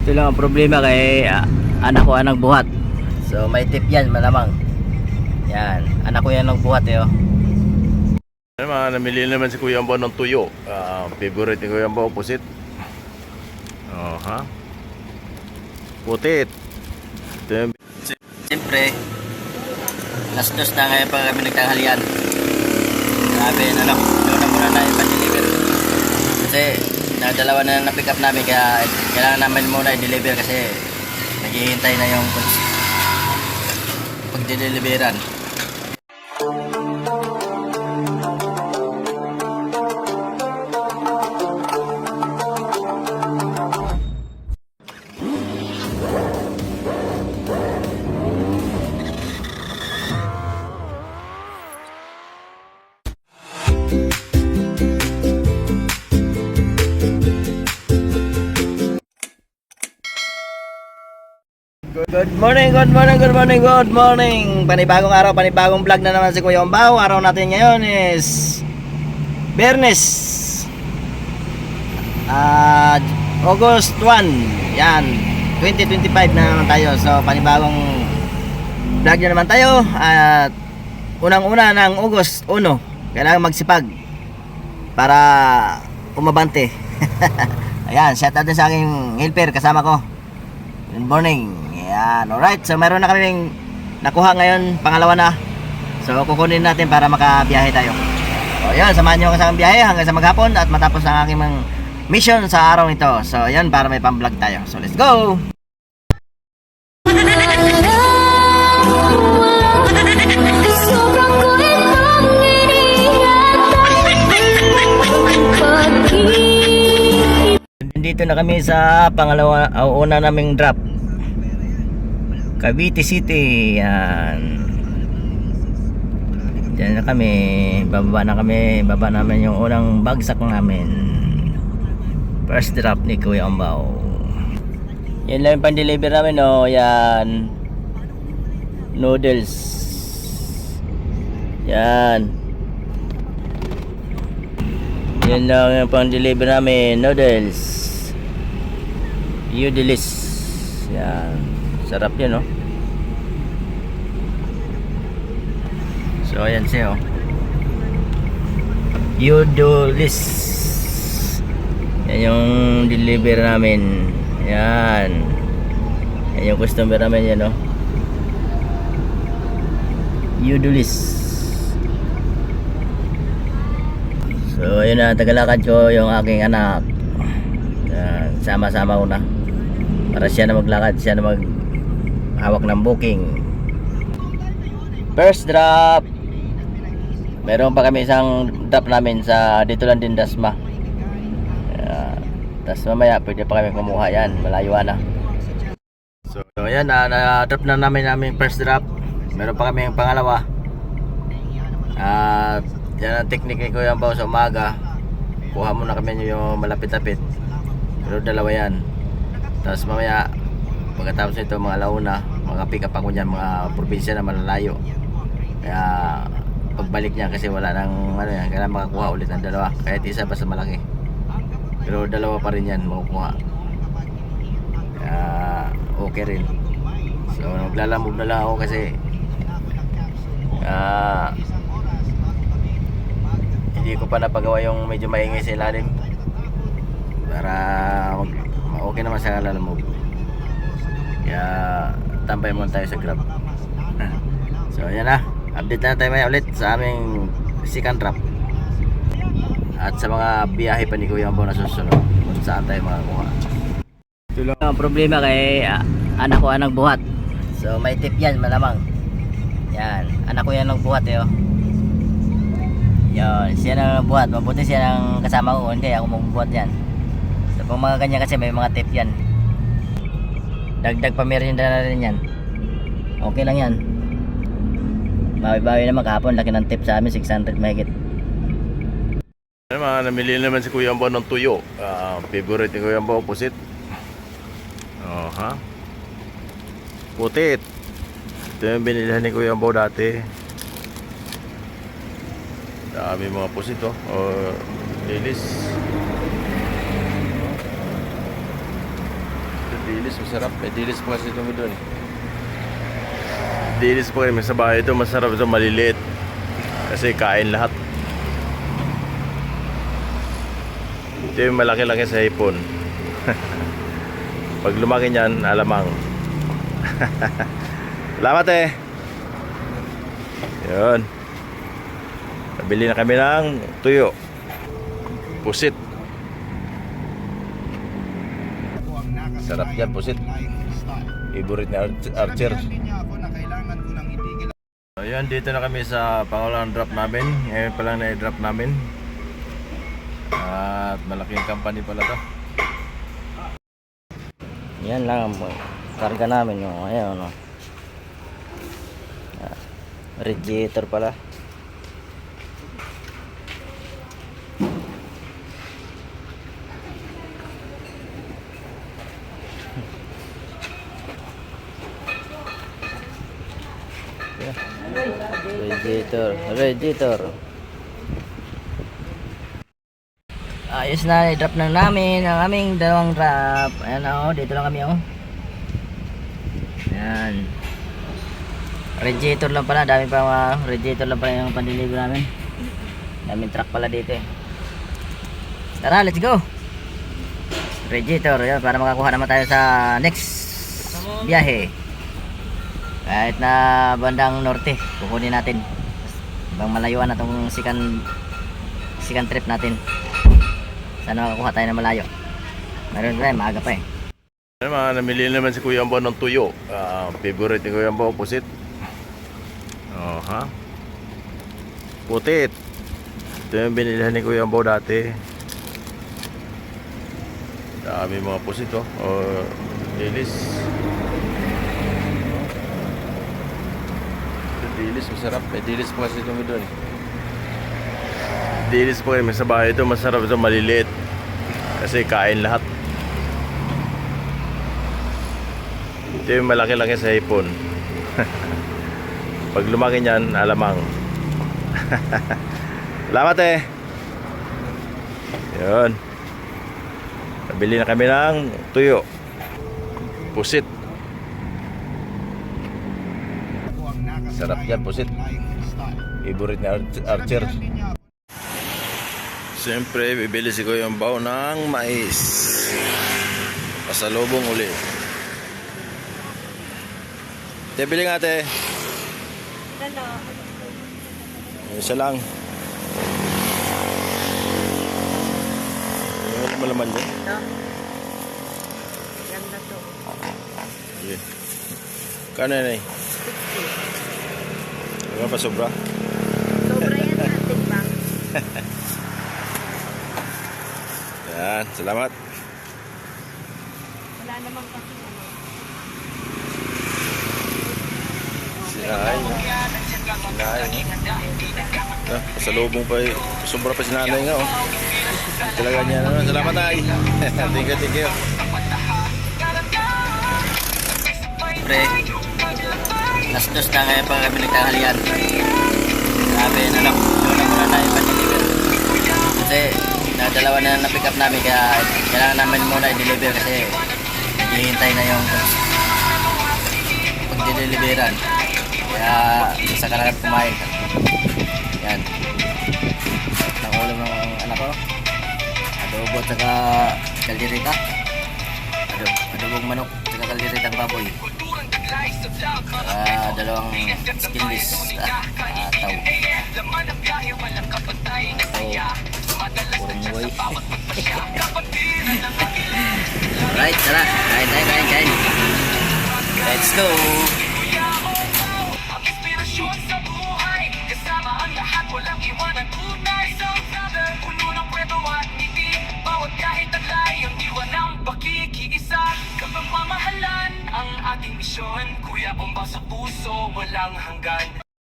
Ito lang ang problema kay anak ko ang nagbuhat. So may tip yan malamang. Yan, anak ko yan nagbuhat eh oh. Namili naman si Kuya Ambaw ng tuyo. Favorite ni Kuya Ambaw, pusit. Oh, ha? Putit. Siyempre, alas 2 na ngayon pa kami nagtanghalian. Sabi, ano, doon na muna na ipa-deliver. Kasi, dalawa na na-pick up namin, kaya kailangan namin muna i-deliver kasi naghihintay na yung pag-deliveran. Good morning. Panibagong araw, panibagong vlog na naman si Kuya Ambaw. Araw natin ngayon is Biyernes. August 1. Yan, 2025 na naman tayo. So panibagong vlog na naman tayo. At unang-una ng August 1, kailangan magsipag para umabante. Ayan, shout out din sa aking helper kasama ko. Good morning. Yan, alright. So meron na kaming nakuha ngayon, pangalawa na. So kukunin natin para makabiyahe tayo. So yan, samahan nyo ako sa biyahe hanggang sa maghapon at matapos ang aking mission sa araw nito. So yan, para may pang-vlog tayo. So let's go! Dito na kami sa pangalawa, una naming drop, Cavite City. Yan, diyan na kami, baba namin yung unang bagsak namin, first drop ni Kuya Ambaw. Yan lang yung pan-deliver namin, no. Yan, noodles. Yan lang yung pang-deliver namin, noodles. Udilis. Yan, sarap yun, no. So ayan siya, oh. Udilis. Yan yung deliver namin. Yan yung customer namin yan, no. Udilis. So ayun na, tagalakad ko yung aking anak. Yan, sama-sama ko na para siya na maglakad, siya na maghawak ng booking. First drop, meron pa kami isang drop namin sa dito lang din, Dasma. Tapos mamaya pwede pa kami kumuha, yan, malayo na. So ayan, na-drop na namin first drop. Meron pa kami yung pangalawa. Yan ang technique ni Kuya Ambaw sa umaga. Kuha muna kami yung malapit-lapit, pero dalawa yan. Tapos mamaya pagkatapos nito, mga alauna, mga pick up ako dyan, mga probinsya na malalayo. Kaya pagbalik niya, kasi wala nang yan, kailangan makakuha ulit ng dalawa, kahit isa pa sa malaki, pero dalawa pa rin yan makukuha. Kaya okay rin. So maglalamog na lang ako kasi hindi ko pa napagawa yung medyo maingay sa ilalim, para okay naman sa lalamog. Kaya tambay muna tayo sa Grab. So ayan na, update na tayo maya ulit sa aming second drop at sa mga biyahe pa ni Kuya Ambaw na susunod kung saan tayo makakuha. Ito lang ang problema kay anak ko ang nagbuhat. So may tip yan malamang. Yan, anak ko yan nagbuhat eh, oh. Yan, siya na nagbuhat. Mabuti siya nang kasama ko, hindi ako magbuhat yan. So kung mga ganyan kasi may mga tip yan, dagdag pamerienda na rin yan. Okay lang yan. Bawi-bawi naman, kahapon laki ng tip sa amin, 600 mahigit. Namili naman si Kuya Ambaw ng tuyo. Favorite ni Kuya Ambaw, pusit. Oh, ha? Putit. Ito yung binilihan ni Kuya Ambaw dati. Dami mga pusit, oh. Lilis. Dilis, masarap. May dilis pa kasi ito doon. Dilis pa kami sa bahay ito. Masarap ito, maliliit. Kasi kain lahat. Ito yung malaki-laki sa hipon. Pag lumaki niyan, alamang. Salamat eh. Yun. Nabili na kami ng tuyo. Pusit. Sarap yan, pusit. Favorite ni Archer. Ayan, dito na kami sa pangulang drop namin. Ngayon pa lang na-drop namin. At malaking company pala to. Yan lang ang karga namin yung ayan ano. Radiator pala. Radiator. Ayos na, i-drop na namin ang aming dalawang drop. Ayan o, dito lang kami o. Ayan. Radiator lang pala, dami pa mga radiator lang pala yung pandiligo namin. Daming truck pala dito eh. Tara, let's go. Radiator, yan, para makakuha naman tayo sa next biyahe. Kahit na bandang norte, kukunin natin. Ibang malayuan na itong second trip natin. Sana makakuha tayo ng malayo. Meron tayo, maaga pa eh. Namili naman si Kuya Ambo ng tuyo. Favorite ni Kuya Ambo, pusit. Oh, ha? Putit. Ito yung binilihan ni Kuya Ambo dati. Dami mga pusit oh. Oh, dilis. Dilis, masarap. May dilis pa kasi ito doon. Dilis pa kami sa bahay ito. Masarap ito, maliliit. Kasi kain lahat. Ito yung malaki-laki sa hipon. Pag lumaki niyan, alamang. Salamat eh. Yun. Nabili na kami ng tuyo. Pusit. Sarap yan, pusit. Favorite ni Archer. Siyempre, bibili si Kuya Ambo ng mais. Pasalubong uli. Te, bili nga te. Isa lang. Ano malaman yun? Ganda to. Sige. Kano yan eh? Ano pa sobra? Sobra yan natin bang? Yan, salamat. Wala naman kasi ano. Sinahay. Pasalubong pa eh. Sobra pa si nanay nga oh. Talaga niya naman. Salamat ay. Thank you. Pre, last dos na ngayon pag kami nagtanghalian. Grabe na lang, doon na muna tayo pa-deliver. Kasi dalawa na na-pick up namin kaya kailangan namin muna i-deliver kasi hihintay na yung pag-deliveran. Kaya isa ka na kumain. Yan. Ang ulam ng anak ko. Adobo at saka kaldereta. Adobong manok at saka kalderetang baboy. Dalawang skinless ataw. Purong buhay. Alright, tara. Kain. Let's go. Walang iwanan tunay sa brother. Puno ng kwento at ngiti. Bawat kahit taglay ang diwa ng pakikiisa. Kapag mamahalan ang ating misyon. Kuya Ambo sa puso walang hanggan.